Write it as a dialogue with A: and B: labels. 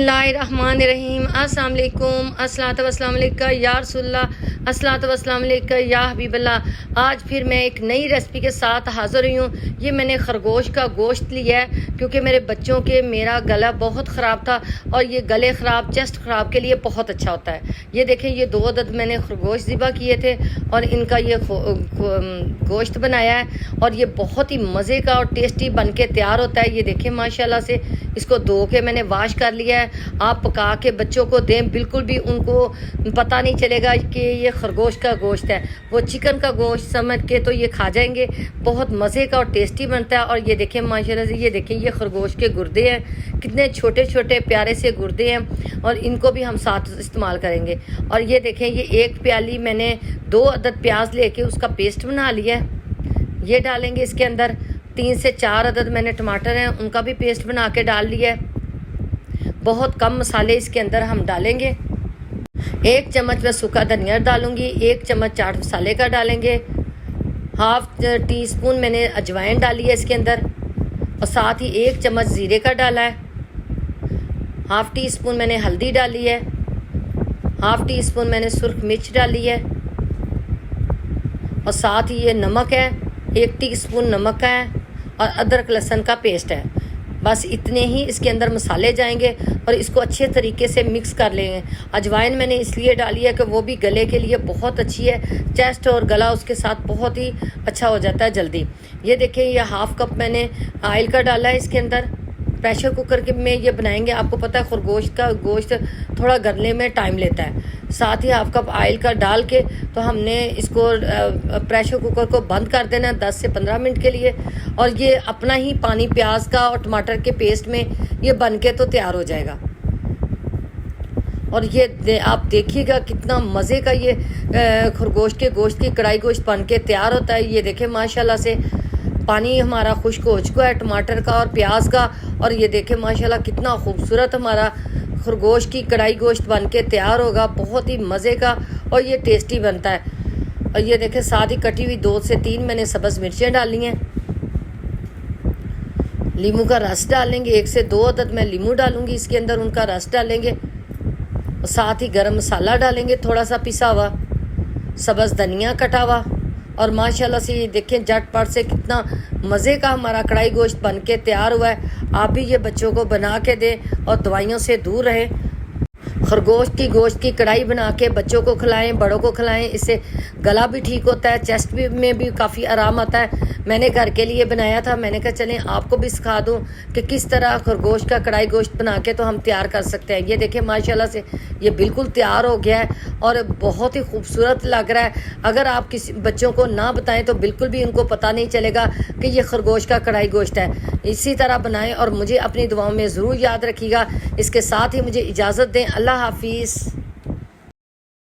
A: बिस्मिल्लाहिर्रहमानिर्रहीम। अस्सलाम वालेकुम, अस्सलातु वस्सलामु अलैका या रसूलल्लाह, अस्सलातु वस्सलामु अलैका या हबीबल्लाह। आज फिर मैं एक नई रेसिपी के साथ हाज़िर हुई हूँ। ये मैंने खरगोश का गोश्त लिया है क्योंकि मेरे बच्चों के मेरा गला बहुत ख़राब था और ये गले ख़राब, चेस्ट ख़राब के लिए बहुत अच्छा होता है। ये देखें, ये 2 अदद मैंने खरगोश ज़िबा किए थे और इनका ये गोश्त बनाया है और ये बहुत ही मज़े का और टेस्टी बन के तैयार होता है। ये देखें माशाल्लाह से इसको धो के मैंने वाश कर लिया है। आप पका के बच्चों को दें, बिल्कुल भी उनको पता नहीं चलेगा कि ये खरगोश का गोश्त है। वो चिकन का गोश्त समझ के तो ये खा जाएंगे। बहुत मज़े का और टेस्टी बनता है। और ये देखें माशाल्लाह से, ये देखें ये खरगोश के गुर्दे हैं, कितने छोटे छोटे प्यारे से गुर्दे हैं और इनको भी हम साथ इस्तेमाल करेंगे। और ये देखें, ये 1 प्याली मैंने 2 अदद प्याज लेके उसका पेस्ट बना लिया है। ये डालेंगे इसके अंदर। 3 से 4 अदद मैंने टमाटर हैं, उनका भी पेस्ट बना के डाल लिया है। बहुत कम मसाले इसके अंदर हम डालेंगे। 1 चम्मच मैं सूखा धनिया डालूंगी, 1 चम्मच चाट मसाले का डालेंगे, ½ टीस्पून मैंने अजवाइन डाली है इसके अंदर और साथ ही 1 चम्मच ज़ीरे का डाला है, ½ टीस्पून मैंने हल्दी डाली है, ½ टीस्पून मैंने सुर्ख मिर्च डाली है और साथ ही ये नमक है, 1 टीस्पून नमक है और अदरक लहसुन का पेस्ट है। बस इतने ही इसके अंदर मसाले जाएंगे और इसको अच्छे तरीके से मिक्स कर लेंगे। अजवाइन मैंने इसलिए डाली है कि वो भी गले के लिए बहुत अच्छी है। चेस्ट और गला उसके साथ बहुत ही अच्छा हो जाता है जल्दी। ये देखें, ये ½ कप मैंने ऑयल का डाला है इसके अंदर। प्रेशर कुकर के में ये बनाएंगे। आपको पता है खरगोश का गोश्त थोड़ा गलने में टाइम लेता है। साथ ही ½ कप ऑयल का डाल के तो हमने इसको प्रेशर कुकर को बंद कर देना 10 से 15 मिनट के लिए। और ये अपना ही पानी प्याज का और टमाटर के पेस्ट में ये बन के तो तैयार हो जाएगा। और ये आप देखिएगा कितना मज़े का ये खरगोश के गोश्त की कढ़ाई गोश्त बन के तैयार होता है। ये देखें माशाल्लाह से पानी हमारा खुश्क हो चुका है टमाटर का और प्याज का। और ये देखें माशाल्लाह कितना खूबसूरत हमारा खरगोश की कढ़ाई गोश्त बन के तैयार होगा। बहुत ही मज़े का और ये टेस्टी बनता है। और ये देखें, साथ ही कटी हुई 2 से 3 मैंने सब्ज़ मिर्चें डाली हैं। लीमू का रस डालेंगे, 1 से 2 अदद मैं लीमू डालूंगी इसके अंदर, उनका रस डालेंगे। और साथ ही गरम मसाला डालेंगे थोड़ा सा पिसा हुआ, सब्ज़ धनिया कटा हुआ। और माशाल्लाह से ये देखें झटपट से कितना मज़े का हमारा कढ़ाई गोश्त बन के तैयार हुआ है। आप भी ये बच्चों को बना के दें और दवाइयों से दूर रहें। खरगोश की गोश्त की कढ़ाई बना के बच्चों को खिलाएं, बड़ों को खिलाएं। इससे गला भी ठीक होता है, चेस्ट भी में भी काफ़ी आराम आता है। मैंने घर के लिए बनाया था। मैंने कहा चलें आपको भी सिखा दूं कि किस तरह खरगोश का कढ़ाई गोश्त बना के तो हम तैयार कर सकते हैं। ये देखें माशाल्लाह से ये बिल्कुल तैयार हो गया है और बहुत ही खूबसूरत लग रहा है। अगर आप किसी बच्चों को ना बताएं तो बिल्कुल भी उनको पता नहीं चलेगा कि ये खरगोश का कढ़ाई गोश्त है। इसी तरह बनाएं और मुझे अपनी दुआओं में ज़रूर याद रखिएगा। इसके साथ ही मुझे इजाज़त दें। अल्लाह हाफिज़।